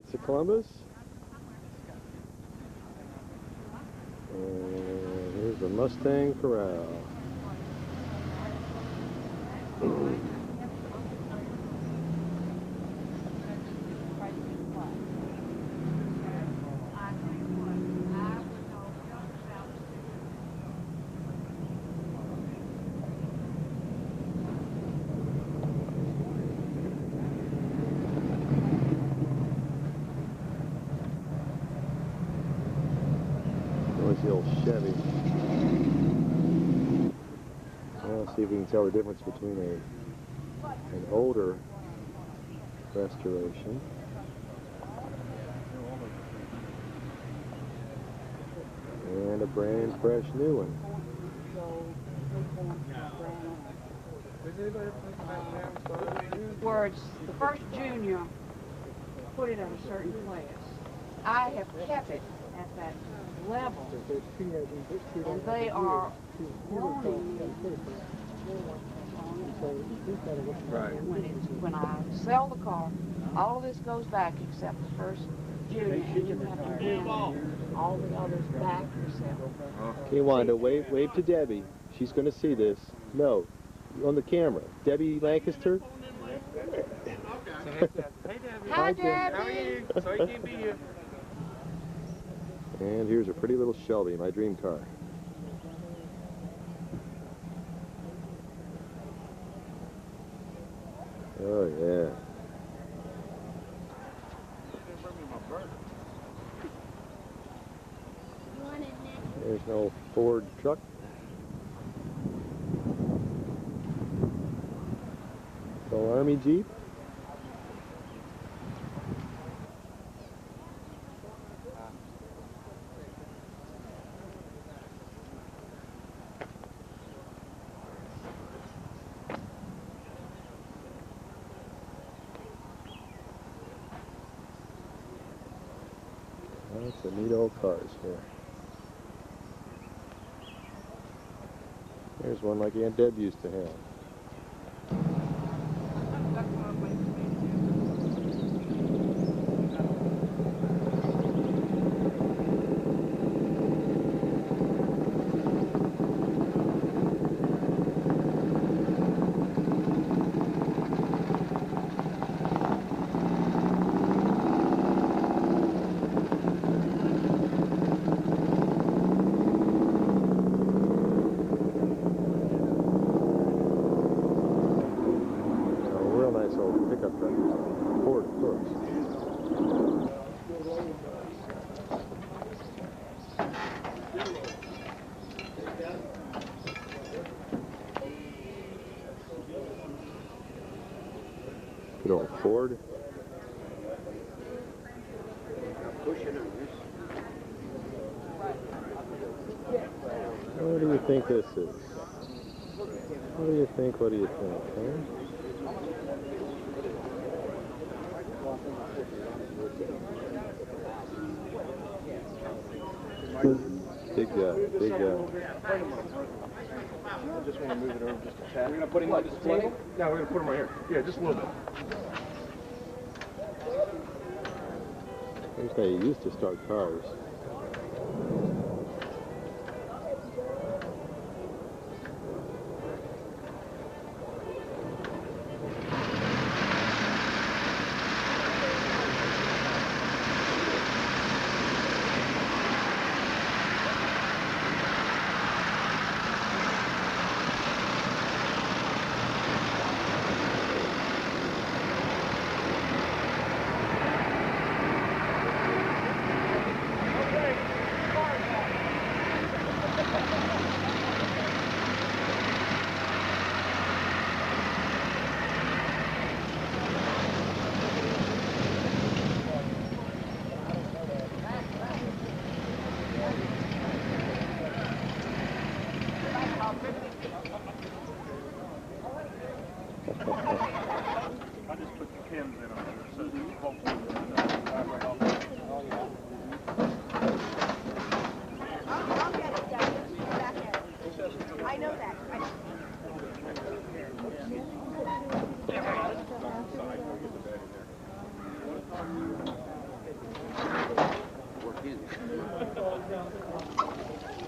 Knights of Columbus. And here's the Mustang Corral. There's the old Chevy. Let's see if we can tell the difference between an older restoration and a brand fresh new one. Words, the first junior put it at a certain place. I have kept it at that level, and they are growing. Right. When I sell the car, all of this goes back except the first junior, and you have to bring all the others back yourself. Okay, Wanda, wave to Debbie. She's going to see this. No, on the camera. Debbie Lancaster. Hey, Debbie. Hi, Debbie. How are you? Sorry you can't be here. And here's a pretty little Shelby, my dream car. Oh, yeah. There's an old Ford truck. Old Army Jeep. That's a neat old cars here. There's one like Aunt Deb used to have. Pickup truck. Ford, of course. Good old Ford. What do you think this is? What do you think? What do you think? Huh? Big guy, big guy. I just want to move it over just a tad. We're going to put him on this table? Yeah, we're going to put him right here. Yeah, just a little bit. Here's how you used to start cars.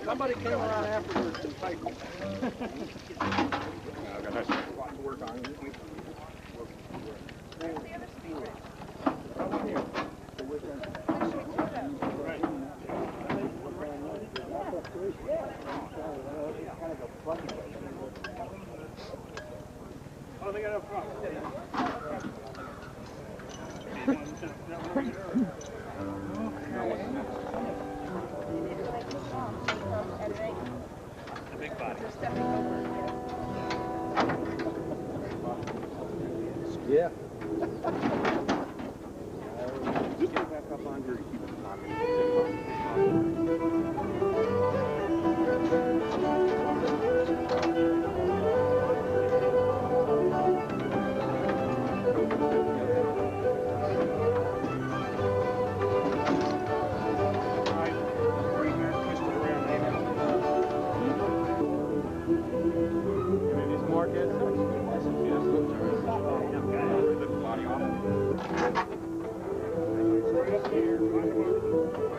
Somebody came around afterwards and typed it. I've got a lot to work on. Oh, they got up front. The big body. Yeah. Just get back up on here and keep it pocket.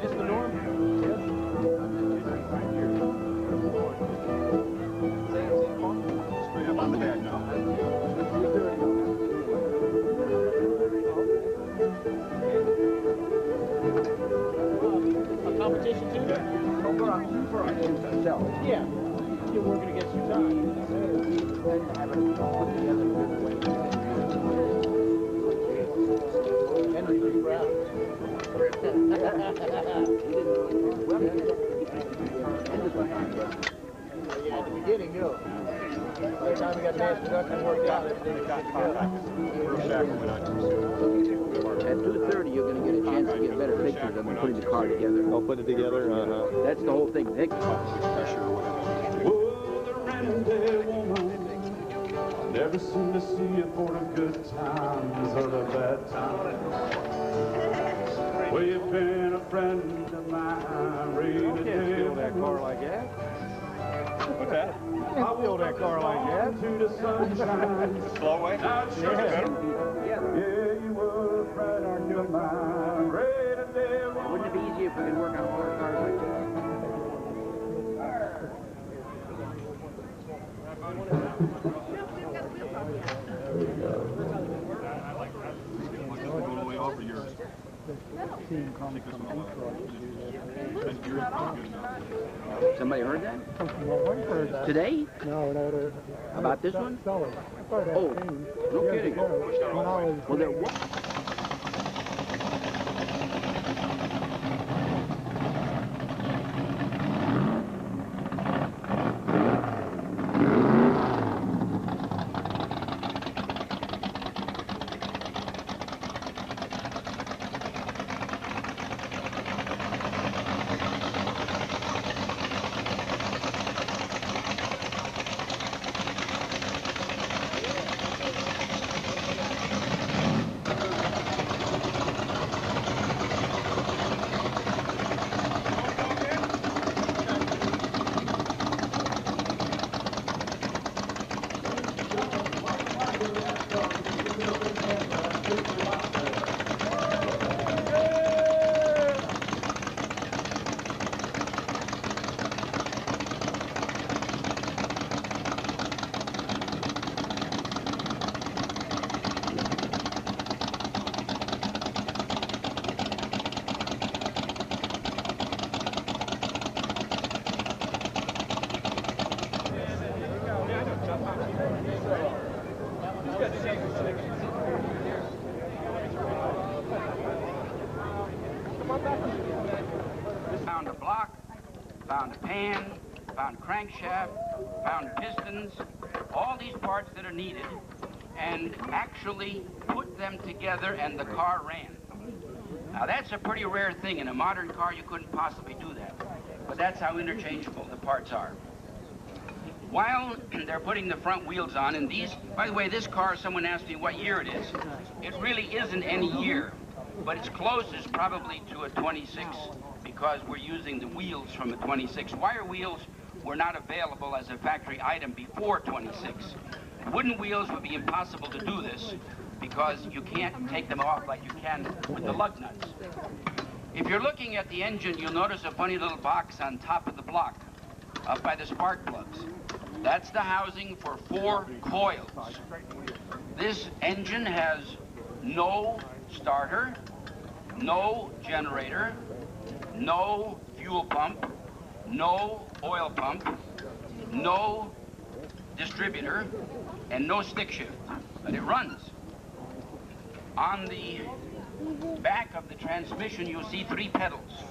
Just the norm? Straight up on the bed now. A competition too? Yeah. You're working against your time. Henry's pretty proud. At the beginning, no. By the time we got the mass production worked out, everything got caught up. At 2:30, you're going to get a chance to get better pictures of them putting the car together. Oh, put it together? Uh-huh. That's the whole thing. Nick. Never seem to see you for the good times or the bad times. Well, you've been a friend of mine, really. You can't steal that car like that. What's that? You can't steal that car like that. To the sunshine. Slow way? Now it's sure better. Yeah, you were a friend of mine, ready to live. Wouldn't it be easier if we could work on all our cars like that? Go away over yours. Somebody heard that? Today? No. About this one? Oh, No kidding. Well, there was. Found a block, found a pan, found crankshaft, found pistons, all these parts that are needed, and actually put them together and the car ran. Now that's a pretty rare thing. In a modern car you couldn't possibly do that. But that's how interchangeable the parts are. While they're putting the front wheels on, and these, by the way, this car, someone asked me what year it is. It really isn't any year, but it's closest probably to a 26 because we're using the wheels from a 26. Wire wheels were not available as a factory item before 26. Wooden wheels would be impossible to do this because you can't take them off like you can with the lug nuts. If you're looking at the engine, you'll notice a funny little box on top of the block, up by the spark plugs. That's the housing for 4 coils. This engine has no starter, no generator, no fuel pump, no oil pump, no distributor, and no stick shift, but it runs. On the back of the transmission, you'll see 3 pedals.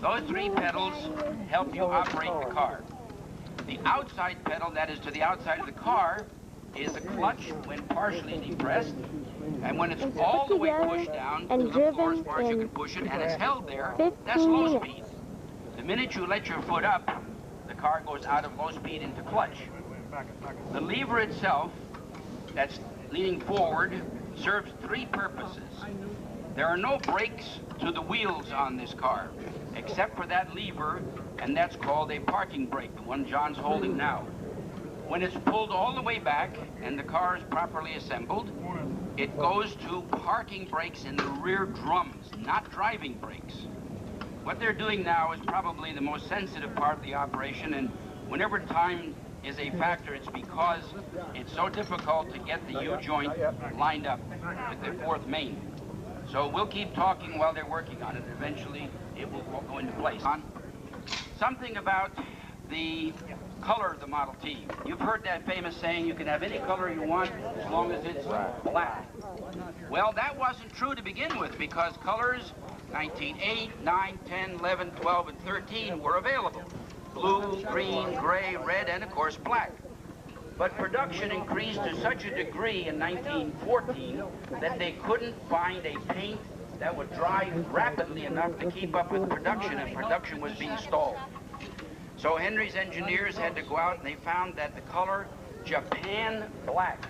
Those 3 pedals help you operate the car. The outside pedal, that is to the outside of the car, is the clutch when partially depressed, and when it's all the way pushed down to the floor as far as you can push it, and it's held there, that's low speed. The minute you let your foot up, the car goes out of low speed into clutch. The lever itself, that's leaning forward, serves 3 purposes. There are no brakes to the wheels on this car, except for that lever, and that's called a parking brake, the one John's holding now. When it's pulled all the way back and the car is properly assembled, it goes to parking brakes in the rear drums, not driving brakes. What they're doing now is probably the most sensitive part of the operation, and whenever time is a factor, it's because it's so difficult to get the U-joint lined up with the 4th main. So we'll keep talking while they're working on it. Eventually, it will go into place. Something about the color of the Model T. You've heard that famous saying, you can have any color you want as long as it's black. Well, that wasn't true to begin with, because colors 1908, 9, 10, 11, 12, and 13 were available. Blue, green, gray, red, and of course black. But production increased to such a degree in 1914 that they couldn't find a paint that would dry rapidly enough to keep up with production, and production was being stalled. So Henry's engineers had to go out, and they found that the color Japan Black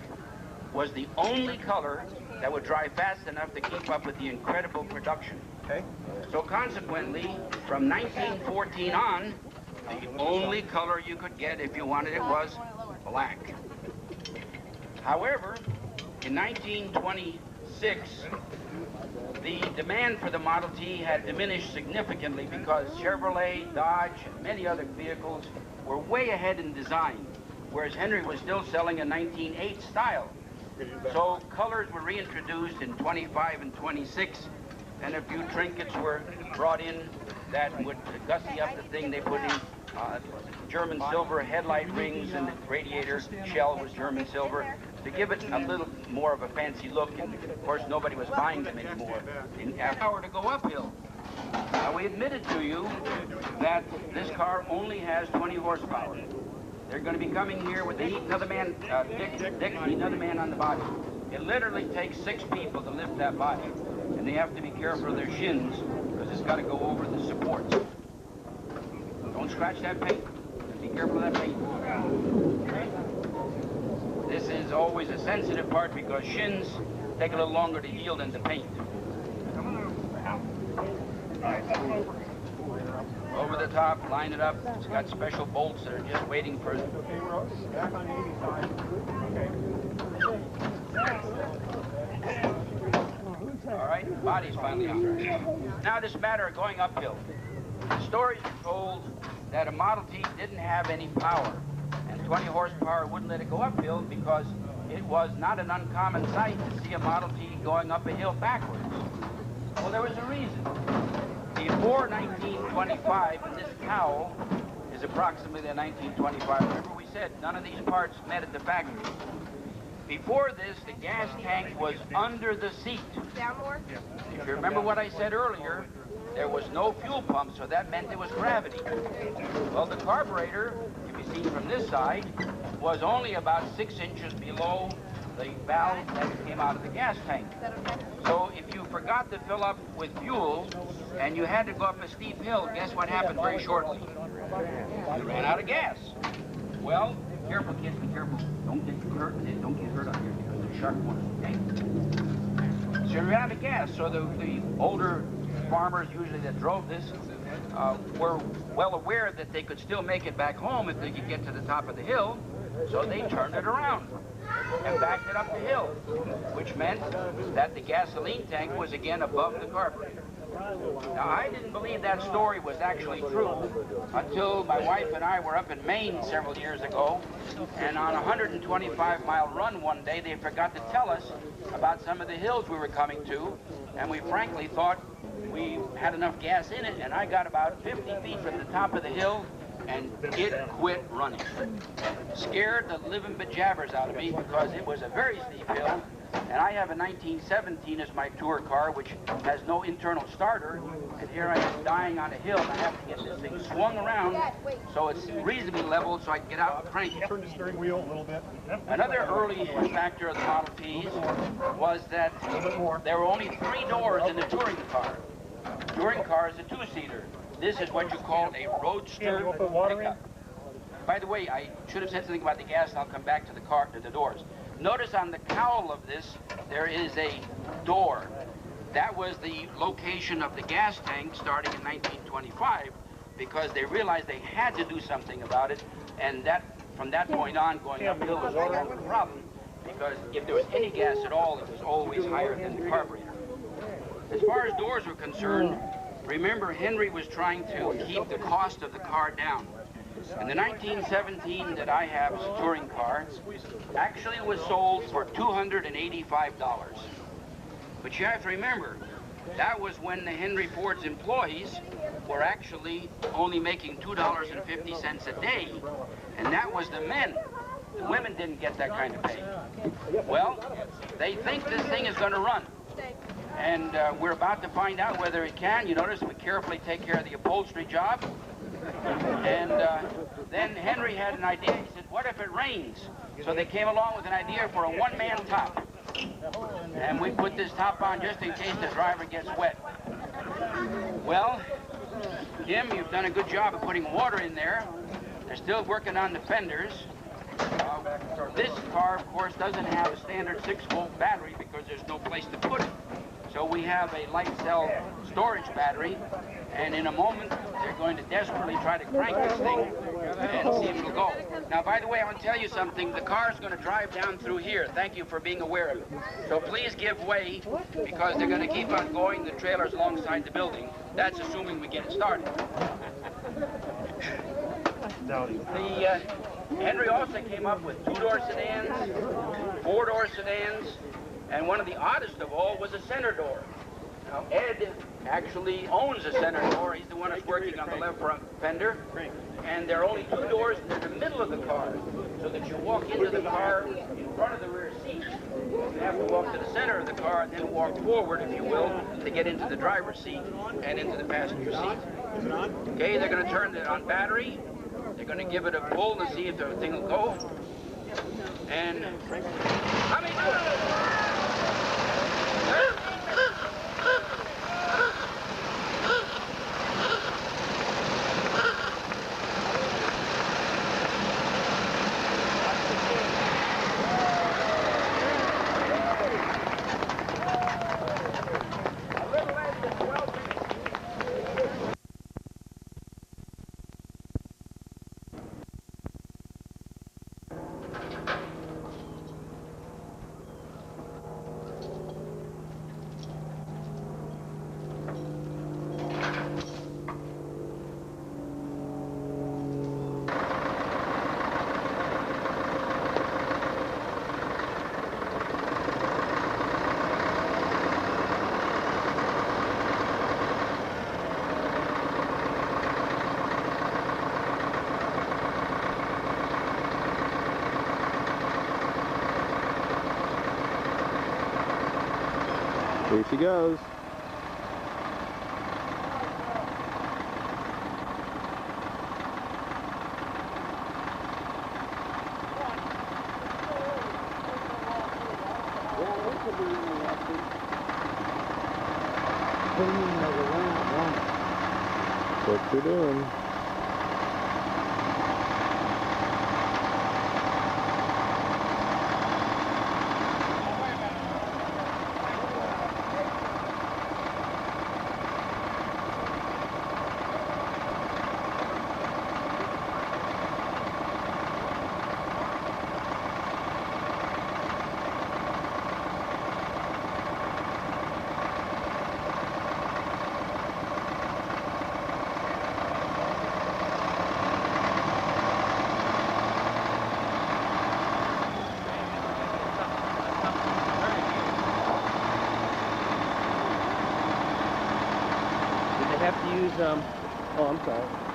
was the only color that would dry fast enough to keep up with the incredible production. Okay. So consequently, from 1914 on, the only color you could get if you wanted it was black. However, in 1926, the demand for the Model T had diminished significantly because Chevrolet, Dodge, and many other vehicles were way ahead in design, whereas Henry was still selling a 1908 style. So colors were reintroduced in 25 and 26, and a few trinkets were brought in that would gussy up the thing. They put in German silver headlight rings, and the radiator shell was German silver to give it a little more of a fancy look, and of course nobody was buying them anymore. In an hour to go uphill. Now, we admitted to you that this car only has 20 horsepower. They're going to be coming here with another man, Dick, another man on the body. It literally takes 6 people to lift that body, and they have to be careful of their shins because it's got to go over the supports. Don't scratch that paint. Be careful of that paint. This is always a sensitive part because shins take a little longer to heal than the paint. Over the top, line it up. It's got special bolts that are just waiting for it. All right, body's finally on. Now this matter of going uphill. Stories are told that a Model T didn't have any power, and 20 horsepower wouldn't let it go uphill because it was not an uncommon sight to see a Model T going up a hill backwards. Well, there was a reason. Before 1925, and this cowl is approximately the 1925. Remember we said none of these parts met at the factory. Before this, the gas tank was under the seat. Down more? If you remember what I said earlier, there was no fuel pump, so that meant there was gravity. Well, the carburetor, if you see from this side, was only about 6 inches below the valve that came out of the gas tank. So if you forgot to fill up with fuel and you had to go up a steep hill, guess what happened very shortly? You ran out of gas. Well, careful kids, be careful. Don't get hurt. Don't get hurt out here because there's sharp corners, okay? So you ran out of gas. So the older farmers usually that drove this were well aware that they could still make it back home if they could get to the top of the hill, so they turned it around. and backed it up the hill, which meant that the gasoline tank was again above the carburetor. Now, I didn't believe that story was actually true until my wife and I were up in Maine several years ago, and on a 125-mile run one day, they forgot to tell us about some of the hills we were coming to, and we frankly thought we had enough gas in it, and I got about 50 feet from the top of the hill, and it quit running. Scared the living bejabbers out of me because it was a very steep hill, and I have a 1917 as my tour car, which has no internal starter, and here I am dying on a hill, and I have to get this thing swung around so it's reasonably level so I can get out and crank it. Turn the steering wheel a little bit. Another early factor of the Model Ts was that there were only 3 doors in the touring car. Touring car is a 2-seater. This is what you call a roadster pickup. By the way, I should have said something about the gas, and I'll come back to the car, to the doors. Notice on the cowl of this, there is a door. That was the location of the gas tank starting in 1925, because they realized they had to do something about it, and that from that point on, going uphill was no longer a problem, because if there was any gas at all, it was always higher than the carburetor. As far as doors were concerned, remember Henry was trying to keep the cost of the car down. And the 1917 that I have as a touring car actually was sold for $285. But you have to remember, that was when the Henry Ford's employees were actually only making $2.50 a day, and that was the men. The women didn't get that kind of pay. Well, they think this thing is going to run. And we're about to find out whether it can. You notice we carefully take care of the upholstery job. And then Henry had an idea. He said, what if it rains? So they came along with an idea for a one-man top. And we put this top on just in case the driver gets wet. Well, Jim, you've done a good job of putting water in there. They're still working on the fenders. This car, of course, doesn't have a standard 6-volt battery because there's no place to put it. So we have a light cell storage battery, and in a moment they're going to desperately try to crank this thing and see if it'll go. Now, by the way, I want to tell you something. The car is going to drive down through here. Thank you for being aware of it. So please give way, because they're going to keep on going, the trailers alongside the building. That's assuming we get it started. Henry also came up with 2-door sedans, 4-door sedans, and one of the oddest of all was a center door. Now, Ed actually owns a center door. He's the one that's working on the left front fender. And there are only 2 doors in the middle of the car, so that you walk into the car in front of the rear seat. You have to walk to the center of the car and then walk forward, if you will, to get into the driver's seat and into the passenger seat. Okay, they're going to turn it on battery. They're going to give it a pull to see if the thing will go. And how many doors? Here she goes. What you doing? have to use, oh, I'm sorry.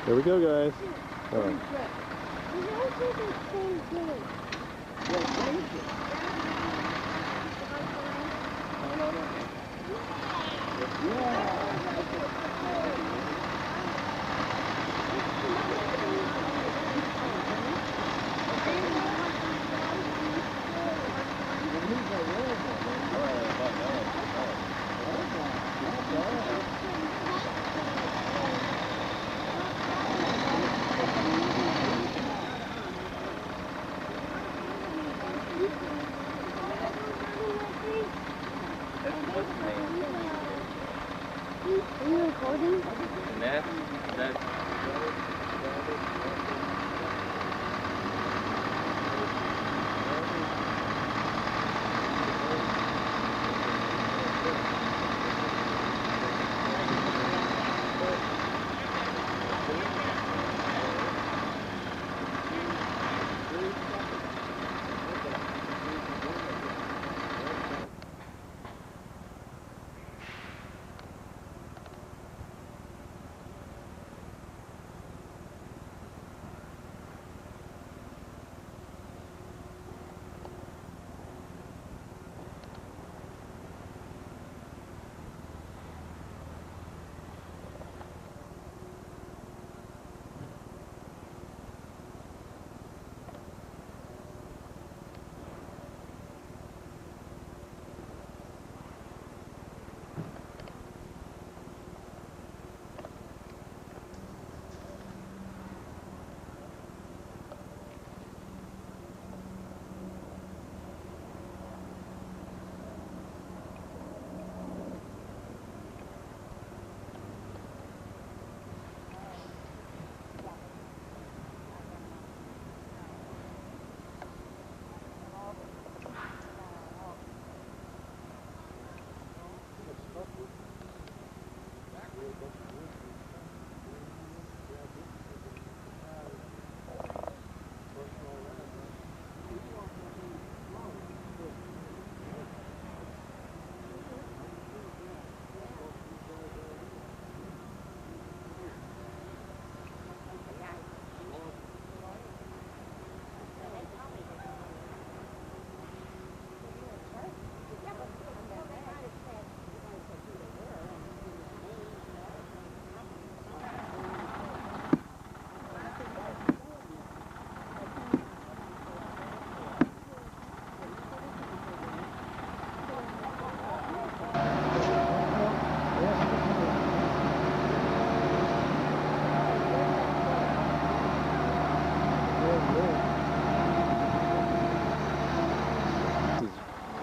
Here we go, guys. Are you recording? And that's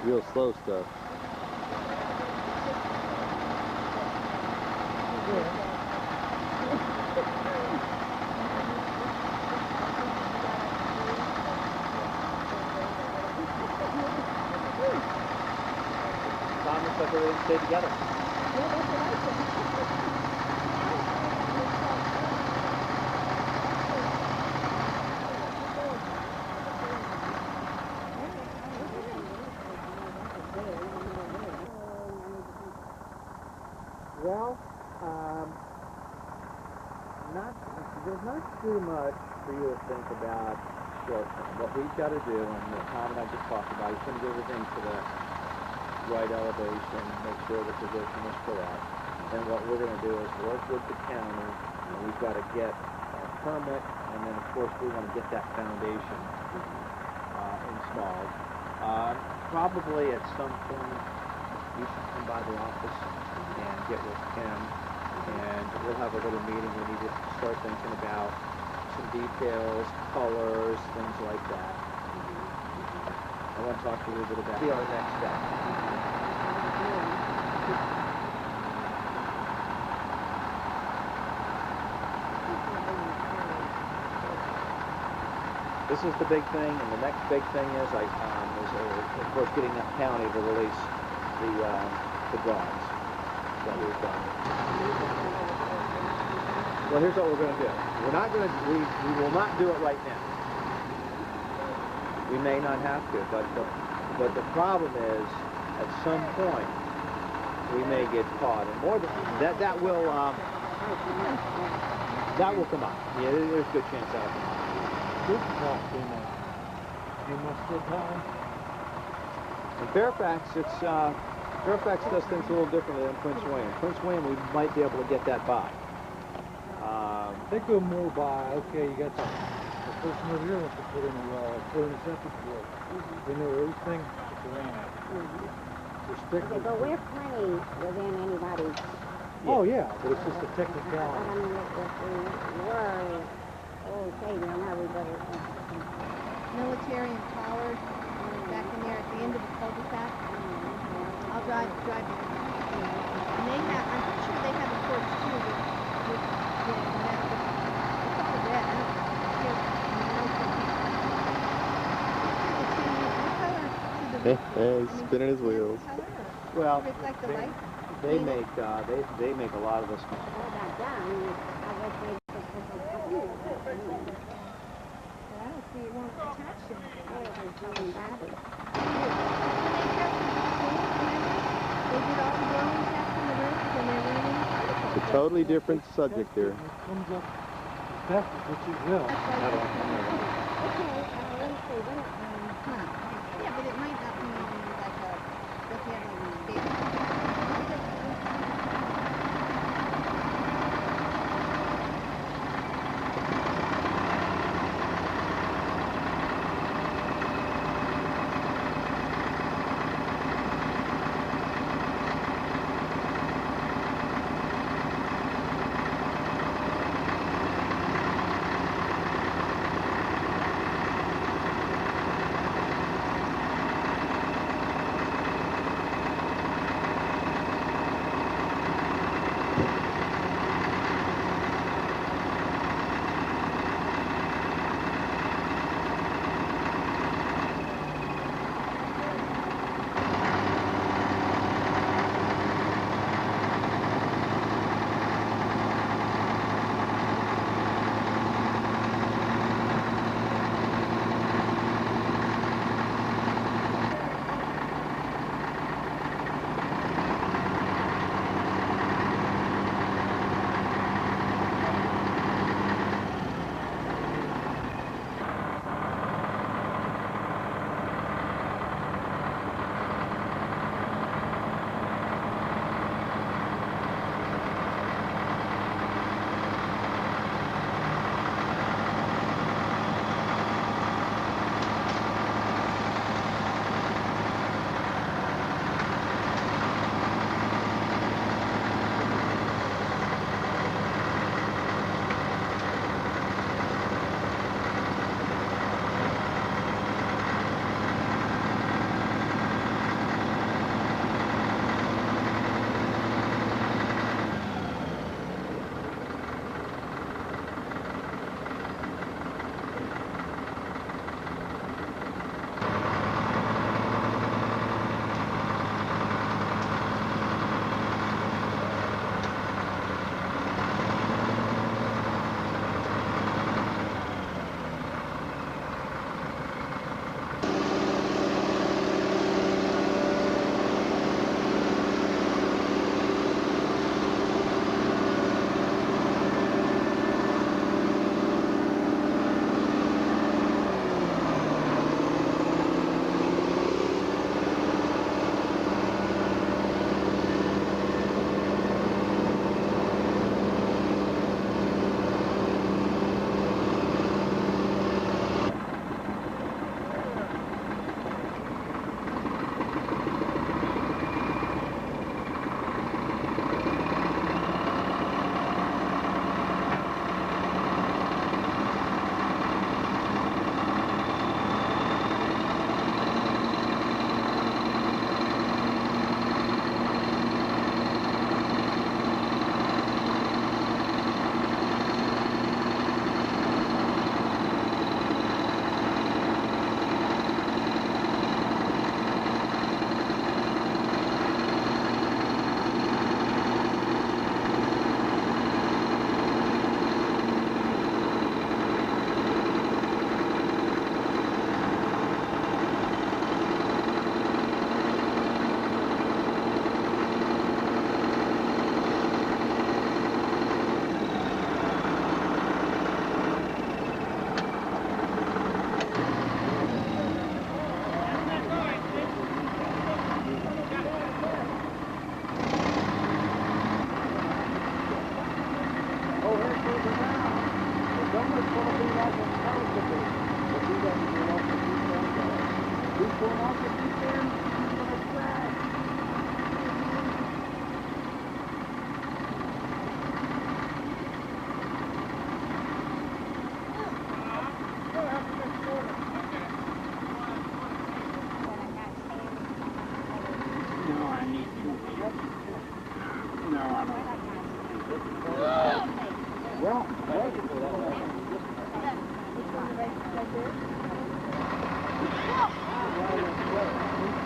real slow stuff. Looks like everything stayed together. Well, there's not too much for you to think about short term. What we've got to do, and what Tom and I just talked about, is going to get everything to the right elevation, make sure the position is correct. Then what we're going to do is work with the county, and we've got to get a permit, and then of course we want to get that foundation installed. Probably at some point you should come by the office and get with Tim, and we'll have a little meeting. We need to start thinking about some details, colors, things like that. I want to talk to you a little bit about our next step. This is the big thing, and the next big thing is, of course, getting that county to release the drawings that we've done. Well, here's what we're going to do. We're not going to. We will not do it right now. We may not have to, but the problem is, at some point, we may get caught, and more than that will come up. Yeah, there's a good chance that'll come up. In Fairfax, Fairfax does things a little differently than Prince William. Prince William, we might be able to get that by. They could move by. Okay, you got the person over here wants to put in a well, put in a septic field. They know everything that's around it. Okay, but we're plenty within anybody's. Oh yeah, but it's just a technicality. But I mean, if we were okay, then everybody. Military and Power, back in there at the end of the cul-de-sac. I'll drive you. And they have, I'm pretty sure they have a He's spinning his wheels. Well, Reflect the light. they make a lot of this. All that done, I guess they just But I don't see it won't attach to anything. They did all the blowing tests in the rooms and there weren't any particles. It's a totally different subject there. It comes up fast, which it will. Yeah, but it might not be like a, if you have like a big.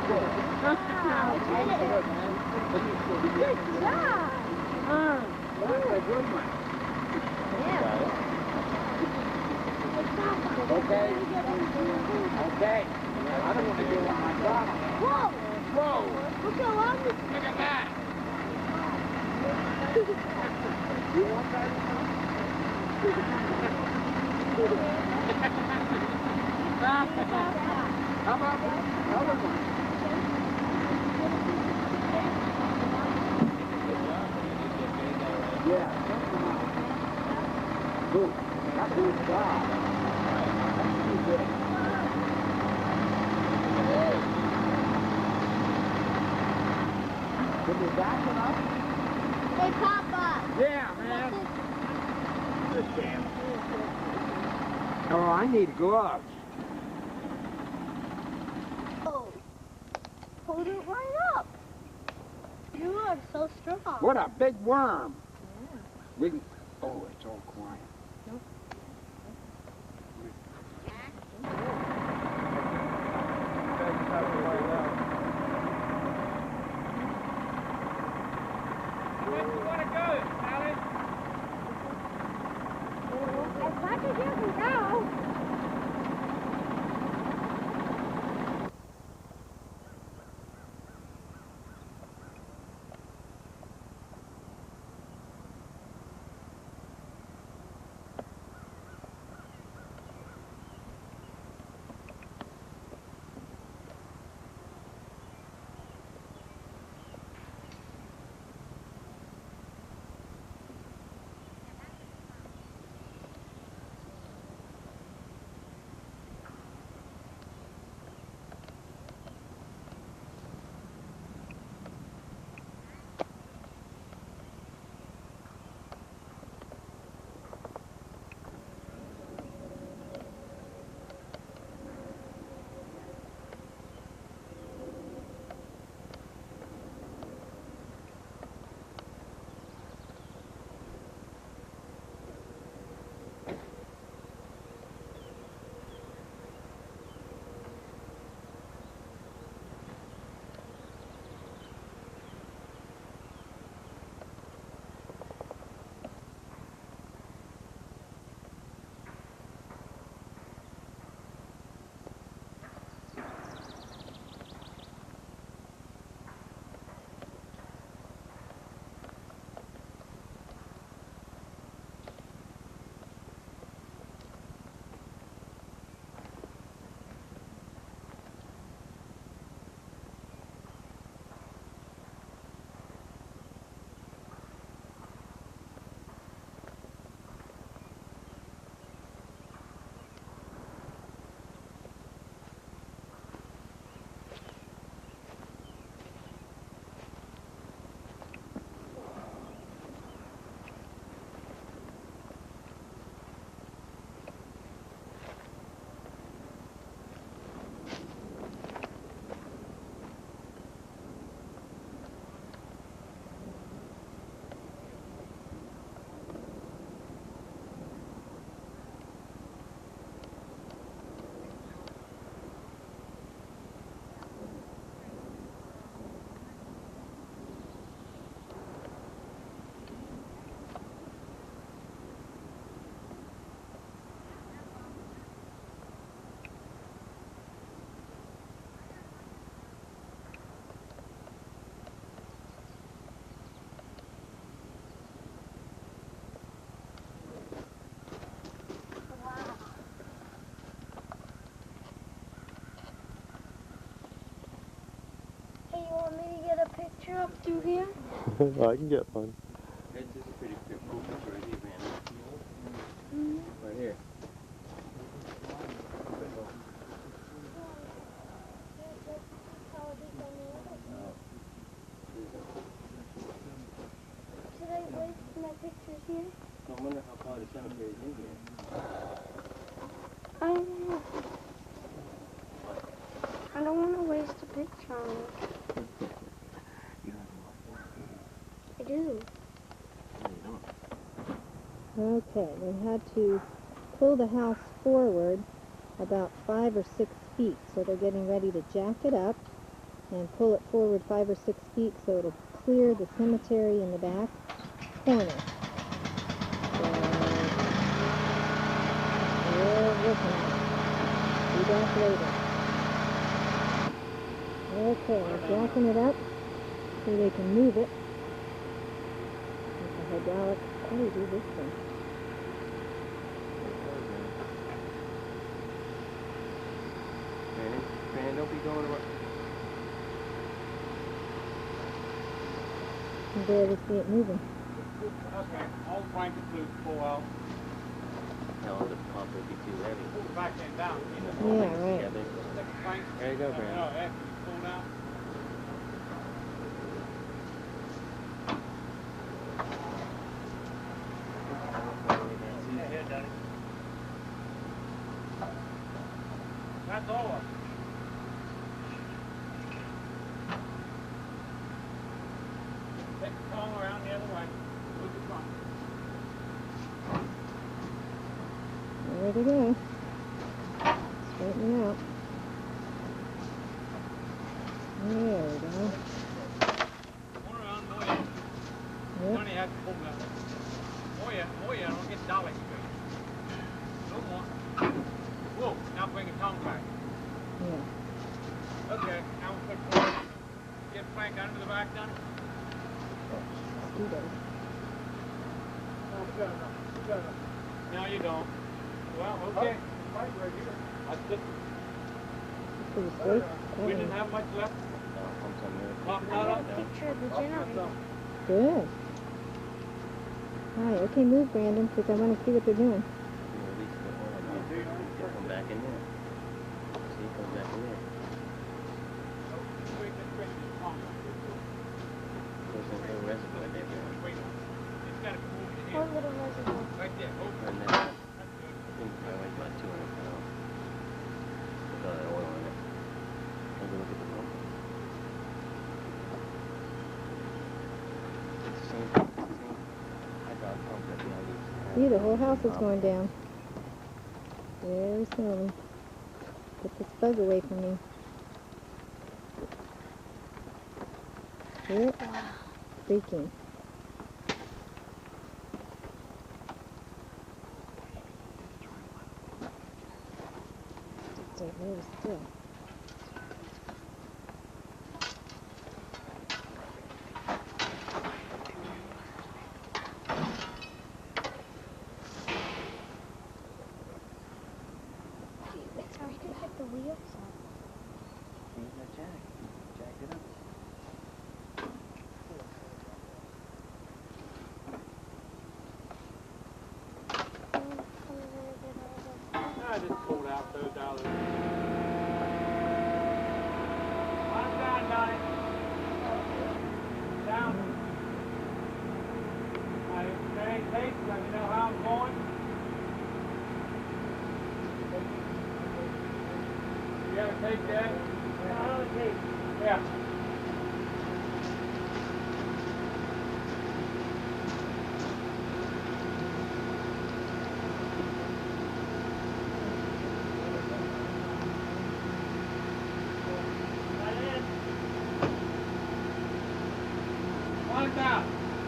Good job. That's a good one. Okay. Okay. I don't want to go on my job. Whoa. Whoa. Look how long this Look at that. How about the other one? Yeah. Good. That's a good job. That's pretty good. Did you back it up? Hey, Papa. Yeah, man. Good damn. Oh, I need gloves. Oh. Hold it right up. You are so strong. What a big worm. We can... Oh, it's all quiet. Where do you want to go, Sally? As much as you can go. Hey, you want me to get a picture up through here? I can get one. This is a pretty cool picture right here, man. Right here. Should I waste my pictures here? I wonder how far the cemetery is in here. I don't know. I don't want to waste a picture on it. I do. Okay, they had to pull the house forward about 5 or 6 feet, so they're getting ready to jack it up and pull it forward 5 or 6 feet so it'll clear the cemetery in the back corner. So, we're working on it. Be back later. Okay, I'm jacking it up so they can move it. With the hydraulic. How do you do this thing? Man, don't be going around. You can barely see it moving. Okay, all blankets loose, pull out. Hell, the pump would be too heavy. Pull the back end down. Yeah, right. There you go, Brandon. No, after you pull down. That's all of it. Take the tongue around the other way. Move the front. There we go. Straighten it out. There we go. One around, Moya. Yep. Johnny had to pull that. Moya, don't get dolly straight. No more. Whoa, now bring the tongue back. Yeah. Okay, now we'll put forward. Get Frank under the back down. Mosquitoes. No, we got enough. We got enough. No, you don't. Well, okay. Right here. That's just, Pretty straight. we didn't have much left. No, pumps on there. Pump I that have up. a picture of the generator. Good. Alright, okay, move, Brandon, because I want to see what they're doing. At least get one of them. Come back in there. See, it comes back in there. There's a little reservoir there. It's got to come over to here. One little reservoir. Right there. Over. And then, I think I weighed about 200 pounds. With all that oil in it. Take a look at the pump. It's the same hydraulic pump that the others have. See, the whole house is going down. Very slowly. Get this bug away from me. Here. Freaking. Stay very still. Sorry, can I hit the wheels? Change that jack. Jack it up. I just pulled out those dollars. I'm down, Donnie. Down. Okay, take, let me know how I'm going. You gotta take that? Yeah.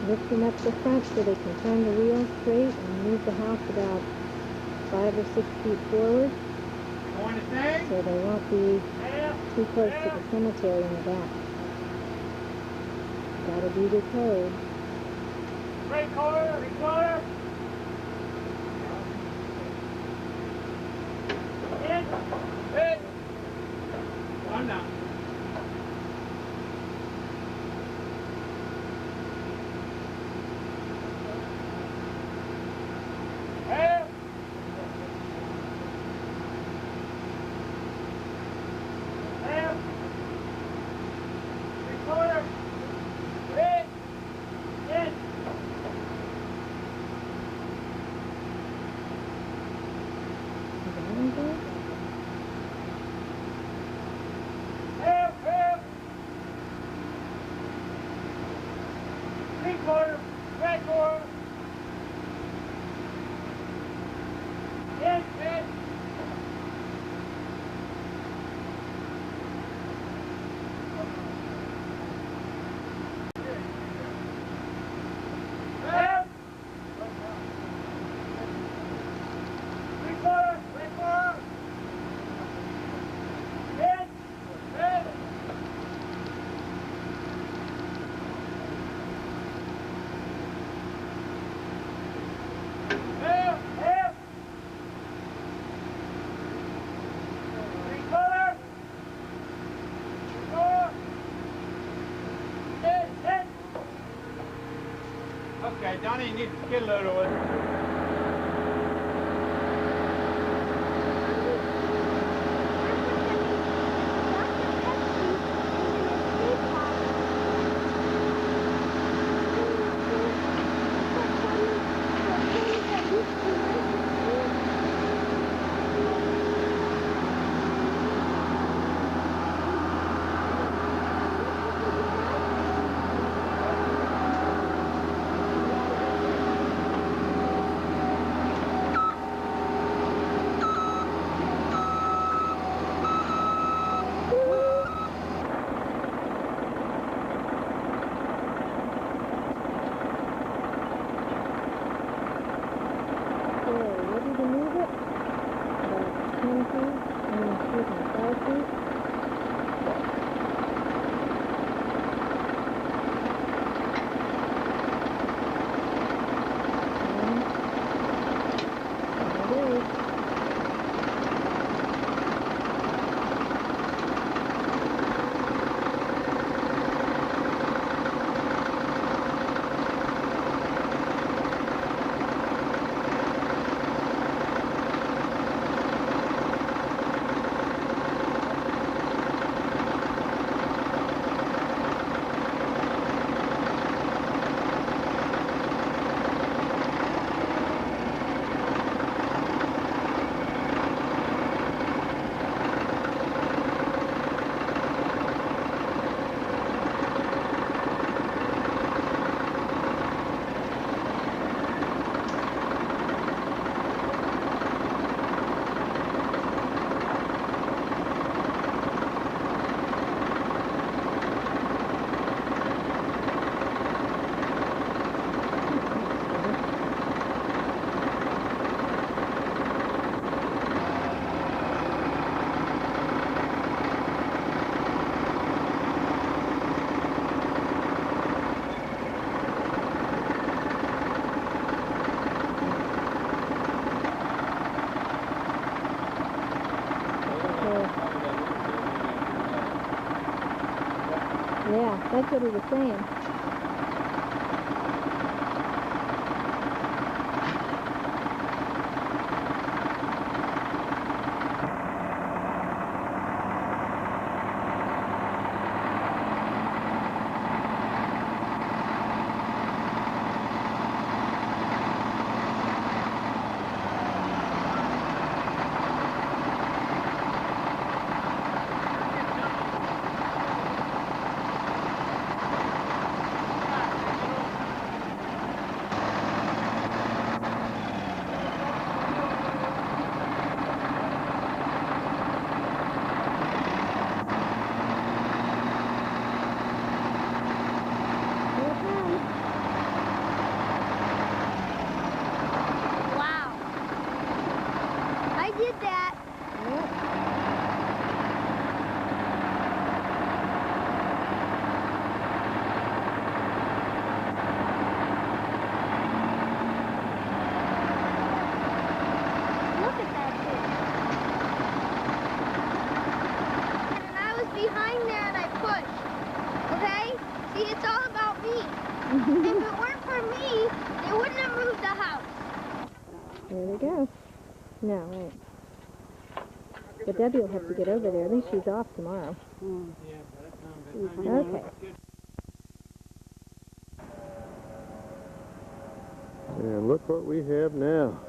Lifting up the front so they can turn the wheels straight and move the house about 5 or 6 feet forward so they won't be too close to the cemetery in the back. Gotta do the code. Recorder! Hey! One down. Hey! Hey! Recorder! Hey! In! Is that anything? Help! Help! Recorder! Recorder! In! In! Okay, Johnny, you need to skid load with it. Yeah, that's what he was saying. If it weren't for me, they wouldn't have moved the house. There we go. No, wait. But Debbie will have to get over there. At least she's off tomorrow. Okay. And look what we have now.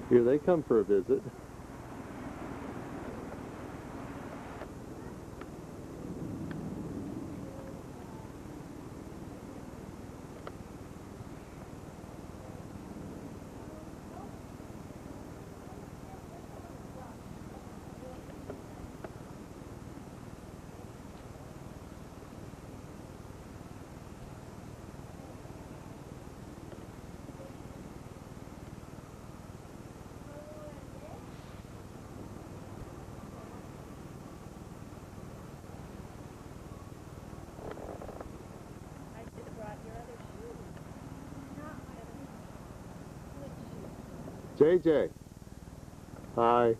Here they come for a visit. JJ. Hi.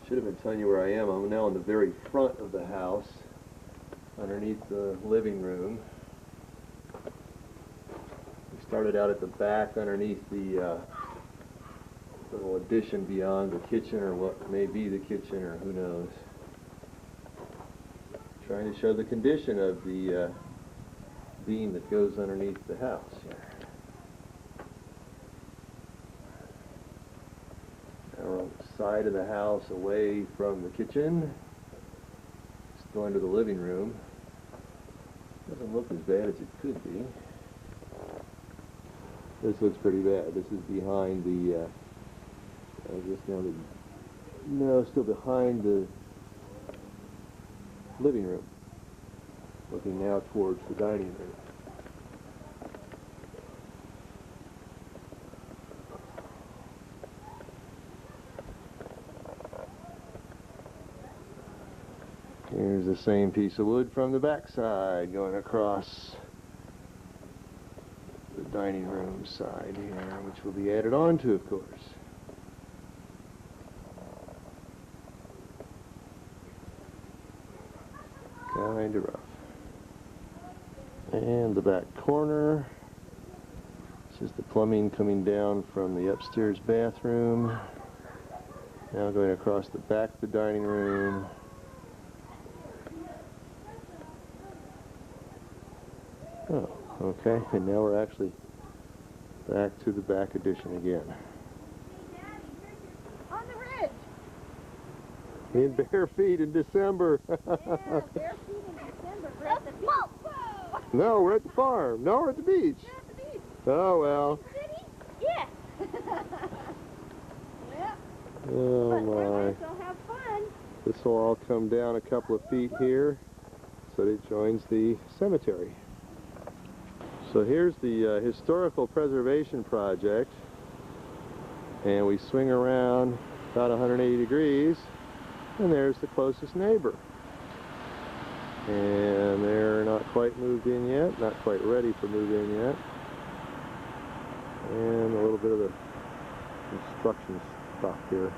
Should have been telling you where I am. I'm now in the very front of the house, underneath the living room. We started out at the back, underneath the little addition beyond the kitchen, or what may be the kitchen, or who knows. Trying to show the condition of the beam that goes underneath the house here. We're on the side of the house away from the kitchen. Just going to the living room. Doesn't look as bad as it could be. This looks pretty bad. This is behind the, no, still behind the living room. Looking now towards the dining room. Here's the same piece of wood from the backside going across the dining room side here, which will be added on to, of course. Kind of rough. And the back corner. This is the plumbing coming down from the upstairs bathroom. Now going across the back of the dining room. Oh, okay, and now we're actually back to the back addition again. On the ridge. In bare feet in December. Yeah, bare feet in December. We're at the beach. Whoa. No, we're at the farm. No, we're at the beach. We're at the beach. Oh, well. City? Yeah. Yeah. Oh, But we're my. gonna still have fun. This will all come down a couple of feet here so that it joins the cemetery. So here's the historical preservation project, and we swing around about 180 degrees, and there's the closest neighbor. And they're not quite moved in yet, not quite ready for move in yet. And a little bit of the construction stuff here.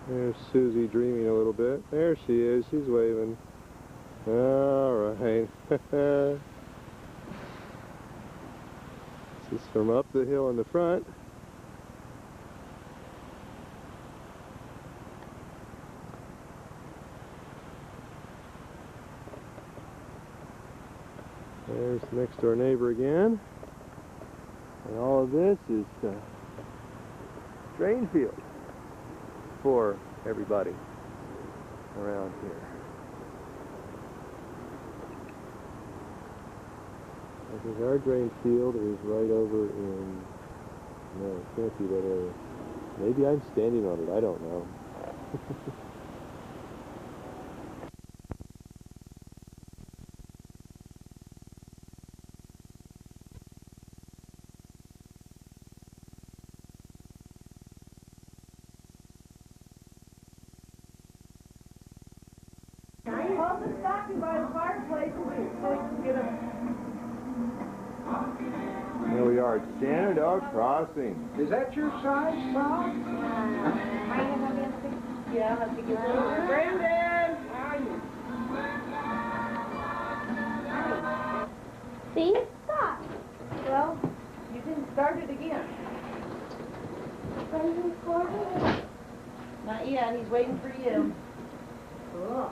There's Susie dreaming a little bit. There she is, she's waving. All right. This is from up the hill in the front. There's the next door neighbor again. And all of this is drain field for everybody around here. I think our drain field is right over in, no, it can't be that area. Maybe I'm standing on it, I don't know. Hold the stocking by the fireplace so you can get a... Here we are at Shenandoah Crossing. Is that your size, Tom? Yeah, I'll have to get it. Brandon! How are you? See? Stop. Well, you didn't start it again. Are you recording? Not yet, he's waiting for you. Cool.